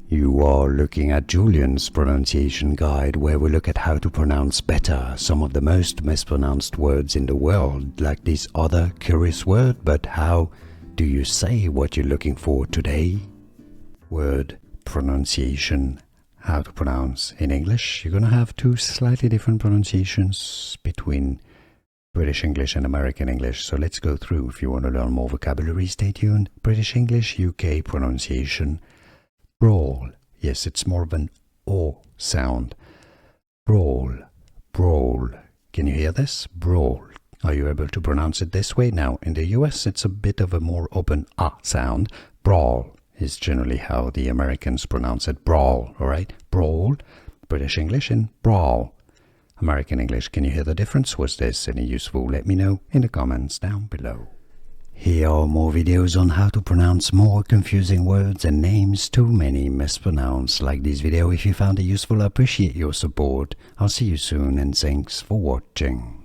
You are looking at Julian's pronunciation guide, where we look at how to pronounce better some of the most mispronounced words in the world, like this other curious word. But how do you say what you're looking for today? Word pronunciation. How to pronounce in English. You're going to have two slightly different pronunciations between British English and American English. So let's go through. If you want to learn more vocabulary, stay tuned. British English, UK pronunciation. Brawl. Yes, it's more of an O sound. Brawl. Brawl. Can you hear this? Brawl. Are you able to pronounce it this way? Now, in the US, it's a bit of a more open A sound. Brawl is generally how the Americans pronounce it. Brawl, all right? Brawl. British English and brawl. American English. Can you hear the difference? Was this any useful? Let me know in the comments down below. Here are more videos on how to pronounce more confusing words and names too many mispronounced. Like this video if you found it useful. I appreciate your support. I'll see you soon and thanks for watching.